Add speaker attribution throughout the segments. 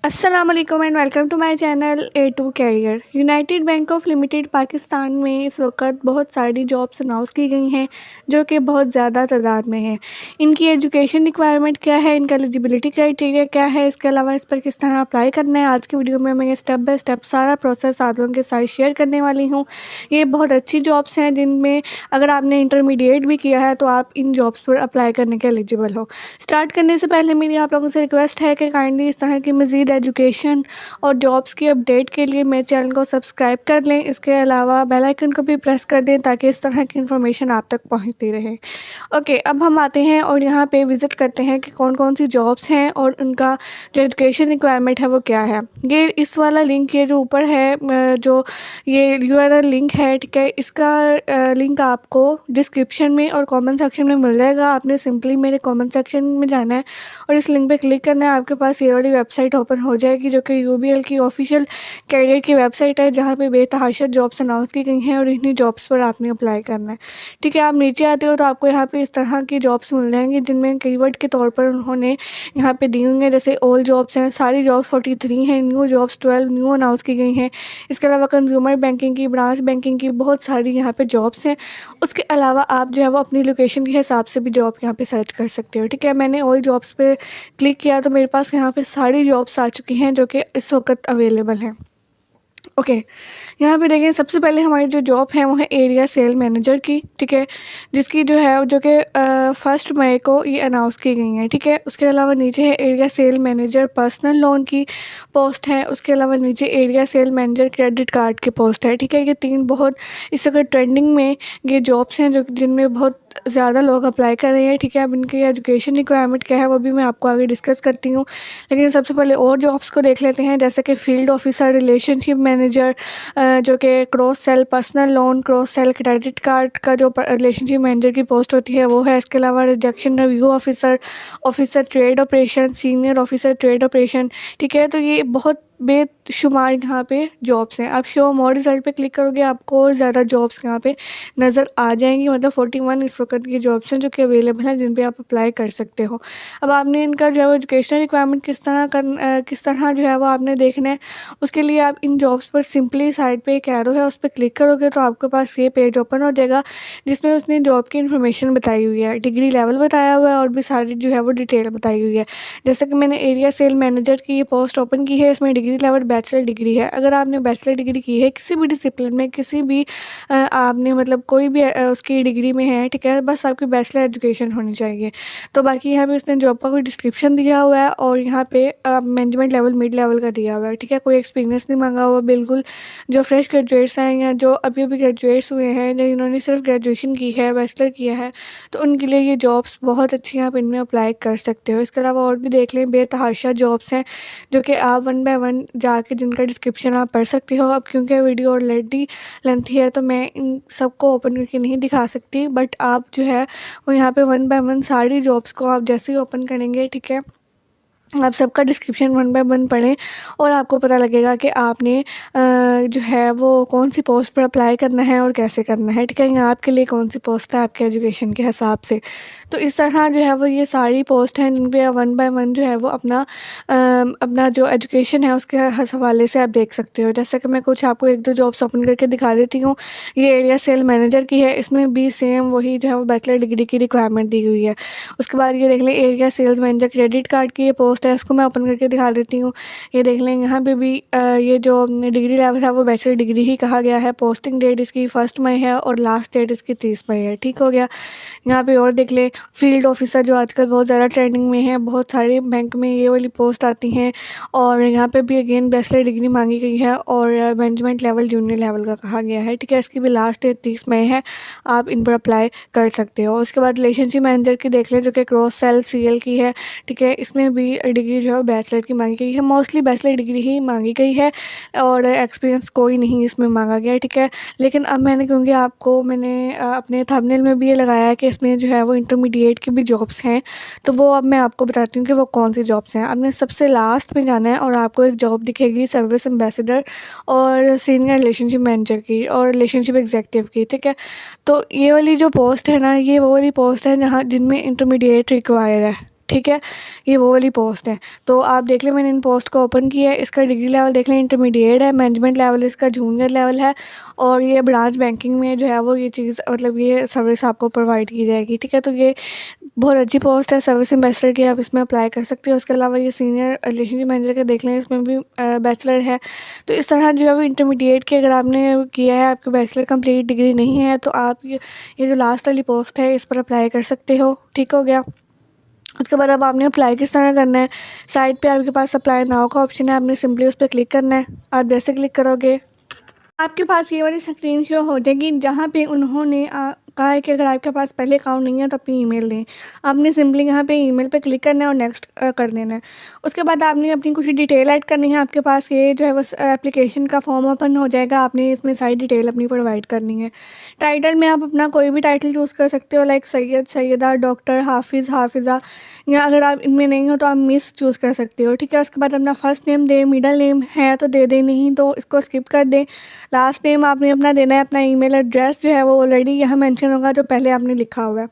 Speaker 1: अस्सलाम वालेकुम and welcome to my channel A2 career. United bank of limited Pakistan में इस वक्त बहुत सारी जॉब्स अनाउंस की गई हैं जो कि बहुत ज़्यादा तादाद में हैं। इनकी एजुकेशन रिक्वायरमेंट क्या है, इनका एलिजिबिलिटी क्राइटेरिया क्या है, इसके अलावा इस पर किस तरह अप्लाई करना है, आज की वीडियो में मैं ये स्टेप बाय स्टेप सारा प्रोसेस आप लोगों के साथ शेयर करने वाली हूँ। ये बहुत अच्छी जॉब्स हैं जिनमें अगर आपने इंटरमीडिएट भी किया है तो आप इन जॉब्स पर अप्लाई करने के एलिजिबल हो। स्टार्ट करने से पहले मेरी आप लोगों से रिक्वेस्ट है कि काइंडली इस तरह की मज़ीद एजुकेशन और जॉब्स की अपडेट के लिए मेरे चैनल को सब्सक्राइब कर लें। इसके अलावा बेल आइकन को भी प्रेस कर दें ताकि इस तरह की इन्फॉर्मेशन आप तक पहुंचती रहे। ओके, अब हम आते हैं और यहाँ पे विज़िट करते हैं कि कौन कौन सी जॉब्स हैं और उनका जो एजुकेशन रिक्वायरमेंट है वो क्या है। ये इस वाला लिंक ये जो ऊपर है, जो ये URL लिंक है, ठीक है, इसका लिंक आपको डिस्क्रिप्शन में और कमेंट सेक्शन में मिल जाएगा। आपने सिंपली मेरे कमेंट सेक्शन में जाना है और इस लिंक पे क्लिक करना है। आपके पास ये वाली वेबसाइट ओपन हो जाएगी जो कि UBL की ऑफिशियल कैरियर की वेबसाइट है, जहाँ पे बेतहाशा जॉब्स अनाउंस की गई हैं और इन्हीं जॉब्स पर आपने अप्लाई करना है। ठीक है, आप नीचे आते हो तो आपको यहाँ पे इस तरह की जॉब्स मिल जाएंगी जिनमें कीवर्ड के तौर पर उन्होंने यहाँ पे दी हुई हैं। जैसे ऑल जॉब्स हैं, सारी जॉब्स 43 हैं, न्यू जॉब्स 12 न्यू अनाउंस की गई हैं। इसके अलावा कंज्यूमर बैंकिंग की, ब्रांच बैंकिंग की बहुत सारी यहाँ पे जॉब्स हैं। उसके अलावा आप जो है वो अपनी लोकेशन के हिसाब से भी जॉब यहाँ पे सर्च कर सकते हो। ठीक है, मैंने ऑल जॉब्स पे क्लिक किया तो मेरे पास यहाँ पे सारी जॉब्स आ चुकी हैं जो कि इस वक्त अवेलेबल हैं। ओके, यहाँ पे देखिए सबसे पहले हमारी जो जॉब है वो है एरिया सेल मैनेजर की। ठीक है, जिसकी जो है जो कि 1 मई को ये अनाउंस की गई है। ठीक है, उसके अलावा नीचे है area sale manager personal loan की पोस्ट है। उसके अलावा नीचे area sale manager credit card की पोस्ट है। ठीक है, ये 3 बहुत इस वक्त ट्रेंडिंग में ये जॉब्स हैं जो जिनमें बहुत ज़्यादा लोग अप्लाई कर रहे हैं। ठीक है, अब इनकी एजुकेशन रिक्वायरमेंट क्या है वो भी मैं आपको आगे डिस्कस करती हूँ, लेकिन सबसे पहले और जॉब्स को देख लेते हैं। जैसे कि फील्ड ऑफिसर, रिलेशनशिप मैनेजर, जो कि cross sell personal loan, cross sell credit card का जो रिलेशनशिप मैनेजर की पोस्ट होती है वो है। इसके अलावा rejection review officer, officer trade operation, senior officer trade operation. ठीक है, तो ये बहुत बेशुमार यहाँ पे जॉब्स हैं। आप शो मोर रिजल्ट पे क्लिक करोगे आपको और ज़्यादा जॉब्स यहाँ पे नज़र आ जाएंगी। मतलब 41 इस वक्त की जॉब्स हैं जो कि अवेलेबल हैं जिन पे आप अप्लाई कर सकते हो। अब आपने इनका जो है वो एजुकेशनल रिक्वायरमेंट किस तरह जो है वो आपने देखना है। उसके लिए आप इन जॉब्स पर सिंपली साइड पे एक एरो है उस पर क्लिक करोगे तो आपके पास ये पेज ओपन हो जाएगा जिसमें उसने जॉब की इन्फॉर्मेशन बताई हुई है, डिग्री लेवल बताया हुआ है और भी सारी जो है वो डिटेल बताई हुई है। जैसे कि मैंने एरिया सेल मैनेजर की ये पोस्ट ओपन की है, इसमें डिग्री लेवल बैचलर डिग्री है। अगर आपने बैचलर डिग्री की है किसी भी डिसिप्लिन में, किसी भी आपने मतलब कोई भी उसकी डिग्री में है, ठीक है, बस आपकी बैचलर एजुकेशन होनी चाहिए। तो बाकी यहाँ पे उसने जॉब का कोई डिस्क्रिप्शन दिया हुआ है और यहाँ पे मैनेजमेंट लेवल मिड लेवल का दिया हुआ है। ठीक है, कोई एक्सपीरियंस नहीं मांगा हुआ, बिल्कुल जो फ्रेश ग्रेजुएट्स हैं या जो अभी अभी ग्रेजुएट्स हुए हैं, जो इन्होंने सिर्फ ग्रेजुएशन की है, बैचलर किया है, तो उनके लिए ये जॉब्स बहुत अच्छी हैं, आप इनमें अप्लाई कर सकते हो। इसके अलावा और भी देख लें, बेतहाशा जॉब्स हैं जो कि आप 1 बाय 1 जाके जिनका डिस्क्रिप्शन आप पढ़ सकते हो। अब क्योंकि वीडियो ऑलरेडी लेंथी है तो मैं इन सबको ओपन करके नहीं दिखा सकती, बट आप जो है वो यहाँ पे 1 बाय 1 सारी जॉब्स को आप जैसे ही ओपन करेंगे, ठीक है, आप सबका डिस्क्रिप्शन 1 बाय 1 पढ़ें और आपको पता लगेगा कि आपने जो है वो कौन सी पोस्ट पर अप्लाई करना है और कैसे करना है। ठीक है, यहाँ आपके लिए कौन सी पोस्ट है आपके एजुकेशन के हिसाब से। तो इस तरह जो है वो ये सारी पोस्ट हैं जिन पे 1 बाय 1 जो है वो अपना जो एजुकेशन है उसके हवाले से आप देख सकते हो। जैसे कि मैं कुछ आपको 1-2 जॉब्स ओपन करके दिखा देती हूँ। ये एरिया सेल मैनेजर की है, इसमें भी सेम वही जो है वो बैचलर डिग्री की रिक्वायरमेंट दी हुई है। उसके बाद ये देख लें area sales manager credit card की ये पोस्ट है, इसको मैं ओपन करके दिखा देती हूँ। ये देख लें यहाँ पे भी ये जो डिग्री लेवल है वो बैचलर डिग्री ही कहा गया है। पोस्टिंग डेट इसकी 1 मई है और लास्ट डेट इसकी 30 मई है। ठीक हो गया। यहाँ पे और देख लें फील्ड ऑफिसर जो आजकल बहुत ज़्यादा ट्रेंडिंग में है, बहुत सारे बैंक में ये वाली पोस्ट आती हैं और यहाँ पे भी अगेन बैचलर डिग्री मांगी गई है और मैनेजमेंट लेवल जूनियर लेवल का कहा गया है। ठीक है, इसकी भी लास्ट डेट 30 मई है, आप इन पर अप्लाई कर सकते हो। उसके बाद रिलेशनशिप मैनेजर की देख लें जो कि क्रॉस सेल CL की है। ठीक है, इसमें भी डिग्री जो है बैचलर की मांगी गई है, मोस्टली बैचलर डिग्री ही मांगी गई है और एक्सपीरियंस कोई नहीं इसमें मांगा गया। ठीक है, लेकिन अब मैंने क्योंकि मैंने अपने थंबनेल में भी ये लगाया है कि इसमें जो है वो इंटरमीडिएट की भी जॉब्स हैं, तो वो अब मैं आपको बताती हूँ कि वो कौन सी जॉब्स हैं। आपने सबसे लास्ट में जाना है और आपको एक जॉब दिखेगी सर्विस एम्बेसडर और सीनियर रिलेशनशिप मैनेजर की और रिलेशनशिप एग्जीक्यूटिव की। ठीक है, तो ये वाली जो पोस्ट है ना, ये वो वाली पोस्ट है जहाँ जिनमें इंटरमीडिएट रिक्वायर है। ठीक है, ये वो वाली पोस्ट है। तो आप देख लें, मैंने इन पोस्ट को ओपन किया है। इसका डिग्री लेवल देख लें, इंटरमीडिएट है, मैनेजमेंट लेवल इसका जूनियर लेवल है, और ये ब्रांच बैंकिंग में जो है वो ये चीज़ मतलब ये सर्विस आपको प्रोवाइड की जाएगी। ठीक है, तो ये बहुत अच्छी पोस्ट है सर्विस एम्बेसडर की, आप इसमें अप्लाई कर सकते हो। उसके अलावा ये सीनियर रिलेशनशिप मैनेजर का देख लें, इसमें भी बैचलर है। तो इस तरह जो है वो इंटरमीडिएट की अगर आपने किया है, आपकी बैचलर कंप्लीट डिग्री नहीं है, तो आप ये जो लास्ट वाली पोस्ट है इस पर अप्लाई कर सकते हो। ठीक हो गया। उसके बाद अब आपने अप्लाई किस तरह करना है, साइट पे आपके पास अप्लाई नाउ का ऑप्शन है, आपने सिंपली उस पर क्लिक करना है। आप जैसे क्लिक करोगे आपके पास ये वाली स्क्रीन शो हो जाएगी, जहाँ पे उन्होंने कहा है कि अगर आपके पास पहले अकाउंट नहीं है तो अपनी ईमेल दें। आपने सिंपली यहाँ पे ईमेल पे क्लिक करना है और नेक्स्ट कर देना है। उसके बाद आपने अपनी कुछ डिटेल ऐड करनी है। आपके पास ये जो है वो एप्लीकेशन का फॉर्म ओपन हो जाएगा, आपने इसमें सारी डिटेल अपनी प्रोवाइड करनी है। टाइटल में आप अपना कोई भी टाइटल चूज़ कर सकते हो, लाइक सैयद, सैयदा, डॉक्टर, हाफिज़, हाफिज़ा, या अगर आप इनमें नहीं हो तो आप मिस चूज़ कर सकते हो। ठीक है, उसके बाद अपना फर्स्ट नेम दें, मिडल नेम है तो दे दें, नहीं तो इसको स्किप कर दें। लास्ट नेम आपने अपना देना है। अपना ईमेल एड्रेस जो है वो ऑलरेडी यहाँ मेंशन होगा जो पहले आपने लिखा हुआ है।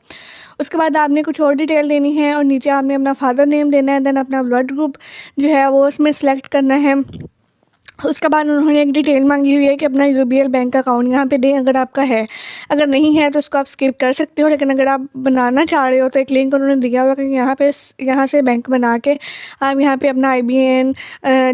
Speaker 1: उसके बाद आपने कुछ और डिटेल देनी है और नीचे आपने अपना फादर नेम देना है। देन अपना ब्लड ग्रुप जो है वो इसमें सेलेक्ट करना है। उसके बाद उन्होंने एक डिटेल मांगी हुई है कि अपना यूबीएल बैंक अकाउंट यहाँ पे दें अगर आपका है। अगर नहीं है तो उसको आप स्किप कर सकते हो, लेकिन अगर आप बनाना चाह रहे हो तो एक लिंक उन्होंने दिया हुआ है कि यहाँ से बैंक बना के आप यहाँ पे अपना IBAN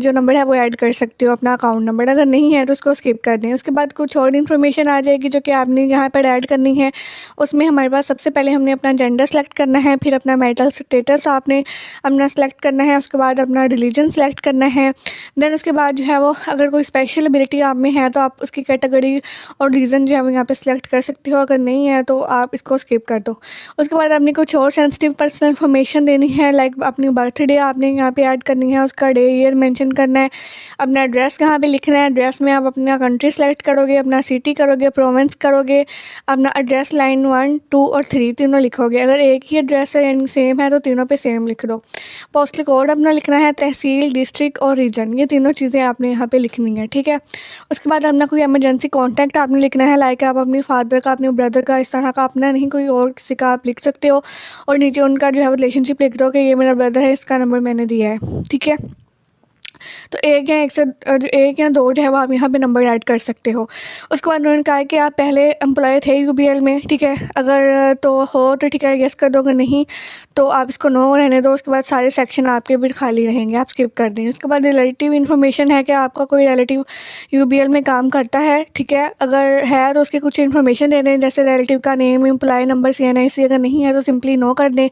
Speaker 1: जो नंबर है वो ऐड कर सकते हो, अपना अकाउंट नंबर। अगर नहीं है तो उसको स्किप कर दें। उसके बाद कुछ और इन्फॉर्मेशन आ जाएगी जो कि आपने यहाँ पर ऐड करनी है। उसमें हमारे पास सबसे पहले हमने अपना जेंडर सेलेक्ट करना है, फिर अपना मैरिटल स्टेटस आपने अपना सेलेक्ट करना है, उसके बाद अपना रिलीजन सेलेक्ट करना है। देन उसके बाद जो है वो अगर कोई स्पेशल एबिलिटी आप में है तो आप उसकी कैटेगरी और रीज़न जो है वो यहाँ पे सिलेक्ट कर सकते हो। अगर नहीं है तो आप इसको स्किप कर दो। उसके बाद आपने कुछ और सेंसिटिव पर्सनल इन्फॉर्मेशन देनी है, लाइक अपनी बर्थडे आपने यहाँ पे ऐड करनी है, उसका डे ईयर मेंशन करना है, अपना एड्रेस कहाँ पे लिखना है। एड्रेस में आप अपना कंट्री सेलेक्ट करोगे, अपना सिटी करोगे, प्रोविंस करोगे, अपना एड्रेस लाइन 1, 2 और 3 तीनों लिखोगे। अगर एक ही एड्रेस है यानी सेम है तो तीनों पे सेम लिख दो। पोस्टल कोड अपना लिखना है, तहसील, डिस्ट्रिक्ट और रीजन, ये तीनों चीज़ें आपने यहाँ पे लिखनी है। ठीक है, उसके बाद अपना कोई इमरजेंसी कॉन्टैक्ट आपने लिखना है, लाइक आप अपने फादर का, अपने ब्रदर का, इस तरह का अपना नहीं कोई और किसी का आप लिख सकते हो। और नीचे उनका जो है रिलेशनशिप लिख दो कि ये मेरा ब्रदर है, इसका नंबर मैंने दिया है। ठीक है, तो एक या दो जो है वो आप यहाँ पे नंबर ऐड कर सकते हो। उसके बाद उन्होंने कहा है कि आप पहले एम्प्लॉय थे यूबीएल में। ठीक है, अगर तो हो तो ठीक है यस कर दो, अगर नहीं तो आप इसको नो रहने दो। उसके बाद सारे सेक्शन आपके भी खाली रहेंगे, आप स्किप कर दें। उसके बाद रिलेटिव इन्फॉर्मेशन है कि आपका कोई रिलेटिव यूबीएल में काम करता है। ठीक है, अगर है तो उसकी कुछ इन्फॉर्मेशन दे दें, जैसे रिलेटिव का नेम, एम्प्लॉय नंबर, CNIC। अगर नहीं है तो सिंपली नो कर दें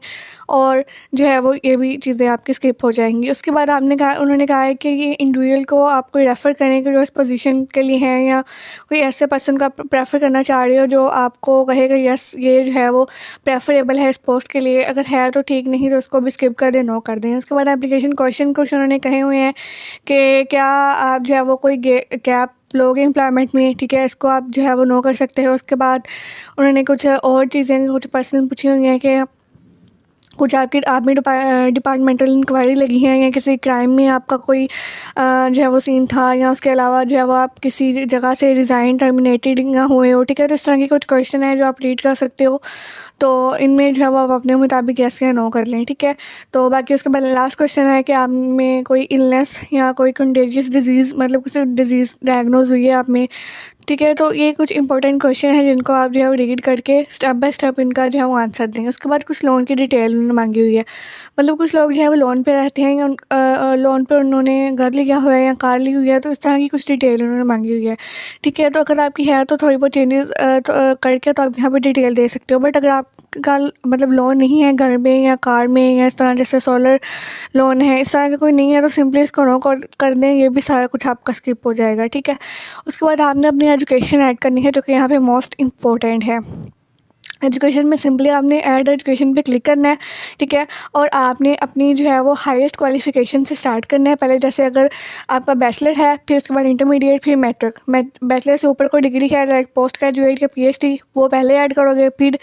Speaker 1: और जो है वो ये भी चीज़ें आपकी स्किप हो जाएंगी। उसके बाद उन्होंने कहा है कि ये इंडिविजुअल को आप कोई रेफ़र करें कि जो इस पोजीशन के लिए हैं, या कोई ऐसे पर्सन का प्रेफर करना चाह रहे हो जो आपको कहेगा यस ये जो है वो प्रेफरेबल है इस पोस्ट के लिए। अगर है तो ठीक, नहीं तो उसको भी स्किप कर दें, नो कर दें। उसके बाद एप्लीकेशन क्वेश्चन कुछ उन्होंने कहे हुए हैं कि क्या आप जो है वो कोई गैप लोगे एम्प्लॉयमेंट में। ठीक है, इसको आप जो है वो नो कर सकते हो। उसके बाद उन्होंने कुछ और चीज़ें कुछ पर्सन पूछी हुई हैं कि कुछ आपकी आप में डिपार्टमेंटल इंक्वायरी लगी है, या किसी क्राइम में आपका कोई जो है वो सीन था, या उसके अलावा जो है वो आप किसी जगह से रिज़ाइन टर्मिनेटेड ना हुए हो। ठीक है, तो इस तरह के कुछ क्वेश्चन है जो आप रीड कर सकते हो। तो इनमें जो है वो आप अपने मुताबिक यस या नो कर लें। ठीक है, तो बाकी उसके बाद लास्ट क्वेश्चन है कि आप में कोई इलनेस या कोई कंटेजियस डिजीज़ मतलब किसी डिजीज़ डायग्नोज हुई है आप में। ठीक है, तो ये कुछ इंपॉर्टेंट क्वेश्चन है जिनको आप जो है वो रीड करके स्टेप बाय स्टेप इनका जो है वो आंसर देंगे। उसके बाद कुछ लोन की डिटेल उन्होंने मांगी हुई है, मतलब कुछ लोग जो है वो लोन पे रहते हैं या लोन पे उन्होंने घर लिया हुआ है या कार ली हुई है, तो इस तरह की कुछ डिटेल उन्होंने मांगी हुई है। ठीक है, तो अगर आपकी है तो थोड़ी बहुत चेंजेस करके तो आप यहाँ पर डिटेल दे सकते हो। बट अगर आपका मतलब लोन नहीं है घर में या कार में, या इस तरह जैसे सोलर लोन है, इस तरह का कोई नहीं है, तो सिंपली इसको नो कर दें, ये भी सारा कुछ आपका स्किप हो जाएगा। ठीक है, उसके बाद आपने अपनी एजुकेशन ऐड करनी है जो कि यहाँ पे मोस्ट इम्पोर्टेंट है। एजुकेशन में सिंपली आपने ऐड एजुकेशन पे क्लिक करना है। ठीक है, और आपने अपनी जो है वो हाईएस्ट क्वालिफ़िकेशन से स्टार्ट करना है। पहले जैसे अगर आपका बैचलर है, फिर उसके बाद इंटरमीडिएट, फिर मैट्रिक। बैचलर से ऊपर कोई डिग्री है लाइक पोस्ट ग्रेजुएट या PhD, वो पहले ऐड करोगे, फिर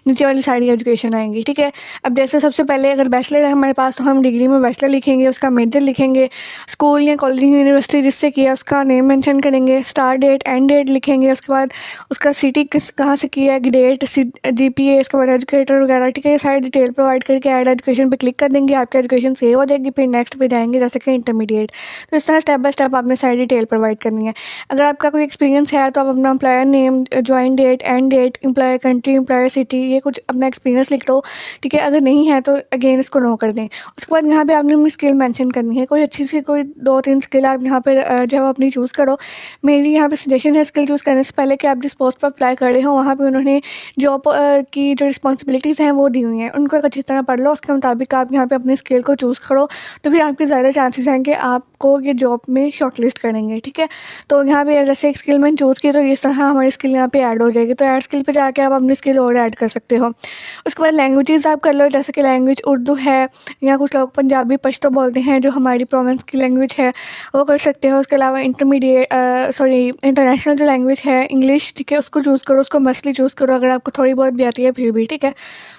Speaker 1: नीचे वाली सारी एजुकेशन आएंगी। ठीक है, अब जैसे सबसे पहले अगर बैचलर है हमारे पास तो हम डिग्री में बैचलर लिखेंगे, उसका मेजर लिखेंगे, स्कूल या कॉलेज यूनिवर्सिटी जिससे किया उसका नेम मेंशन करेंगे, स्टार्ट डेट एंड डेट लिखेंगे। उसके बाद उसका सिटी कहाँ से किया है, डेट GPA, इसके बाद एजुकेटर वगैरह, ठीक है, ये सारी डिटेल प्रोवाइड करके ऐड एजुकेशन पे क्लिक कर देंगे, आपकी एजुकेशन सेव हो जाएगी। फिर नेक्स्ट पे जाएंगे जैसे कि इंटरमीडिएट। तो इस तरह स्टेप बाय स्टेप आपने सारी डिटेल प्रोवाइड करनी है। अगर आपका कोई एक्सपीरियंस है तो आप अपना employer name, join date, end date, employer country, employer city, ये कुछ अपना एक्सपीरियंस लिख दो, ठीक है। अगर नहीं है तो अगेन इसको नो कर दें। उसके बाद यहाँ पे आपने अपनी स्किल मेंशन करनी है, कोई अच्छी सी कोई 2-3 स्किल आप यहाँ पर जो है अपनी चूज़ करो। मेरी यहाँ पे सजेशन है स्किल चूज़ करने से पहले कि आप जिस पोस्ट पर अप्लाई कर रहे हो वहाँ पे उन्होंने जॉब की जो रिस्पॉन्सिबिलिटीज़ हैं वो दी हुई हैं, उनको एक अच्छी तरह पढ़ लो, उसके मुताबिक आप यहाँ पे अपनी स्किल को चूज़ करो, तो फिर आपके ज़्यादा चांसेस हैं कि आपको ये जॉब में शॉर्टलिस्ट करेंगे, ठीक है। तो यहाँ पे जैसे एक स्किल मैंने चूज़ की तो इस तरह हमारी स्किल यहाँ पे ऐड हो जाएगी। तो ऐड स्किल पे जाके आप अपनी स्किल और ऐड कर सकते हो। उसके बाद लैंग्वेजेस आप कर लो, जैसे कि लैंग्वेज उर्दू है, या कुछ लोग पंजाबी पश्तो बोलते हैं जो हमारी प्रोविंस की लैंग्वेज है, वो कर सकते हो। उसके अलावा इंटरनेशनल जो लैंग्वेज है इंग्लिश, ठीक है, उसको चूज़ करो, उसको मस्टली चूज़ करो अगर आपको थोड़ी बहुत भी आती है फिर भी, ठीक है।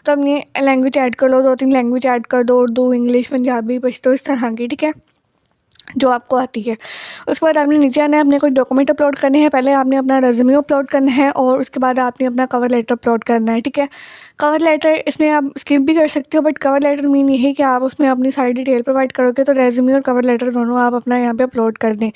Speaker 1: तो अपनी लैंग्वेज ऐड कर लो, 2-3 लैंग्वेज ऐड कर दो, उर्दू, इंग्लिश, पंजाबी, पश्तो, इस तरह की, ठीक है, जो आपको आती है। उसके बाद आपने नीचे आना है, अपने कोई डॉक्यूमेंट अपलोड करने हैं। पहले आपने अपना रेज्यूमे अपलोड करना है और उसके बाद आपने अपना कवर लेटर अपलोड करना है, ठीक है। कवर लेटर इसमें आप स्किप भी कर सकते हो, बट कवर लेटर मीन ये है कि आप उसमें अपनी सारी डिटेल प्रोवाइड करोगे, तो रेज्यूमे और कवर लेटर दोनों आप अपना यहाँ पे अपलोड कर दें।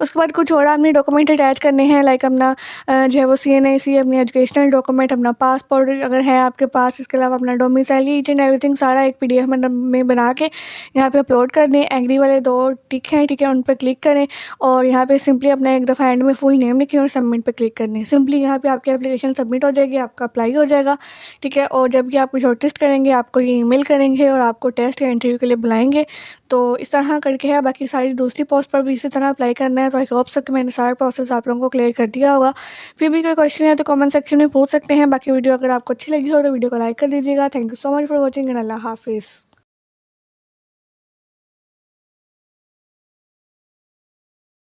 Speaker 1: उसके बाद कुछ और आपने डॉक्यूमेंट अटैच करने हैं, लाइक अपना जो है वो CNIC, अपनी एजुकेशनल डॉक्यूमेंट, अपना पासपोर्ट अगर है आपके पास, इसके अलावा अपना डोमिसाइल, ईच एंड एवरीथिंग सारा एक PDF में बना के यहाँ पे अपलोड कर दें। एग्री वाले 2 टिक हैं, ठीक है, उन पर क्लिक करें और यहाँ पे सिंपली अपना एक दफ़ा एंड में फुल नेम लिखें और सबमिट पे क्लिक करने। सिंपली यहाँ पे आपकी एप्लीकेशन सबमिट हो जाएगी, आपका अप्लाई हो जाएगा, ठीक है। और जब कि आपको शॉर्टलिस्ट करेंगे आपको ये ईमेल करेंगे और आपको टेस्ट या इंटरव्यू के लिए बुलाएंगे। तो इस तरह करके है। बाकी सारी दूसरी पोस्ट पर भी इसी तरह अप्लाई करना है। तो आई होप सो कि मैंने सारा प्रोसेस आप लोगों को क्लियर कर दिया होगा। फिर भी कोई क्वेश्चन है तो कमेंट सेक्शन में पूछ सकते हैं। बाकी वीडियो अगर आपको अच्छी लगी हो तो वीडियो को लाइक कर दीजिएगा। Thank you so much for watching and अल्लाह हाफिज़।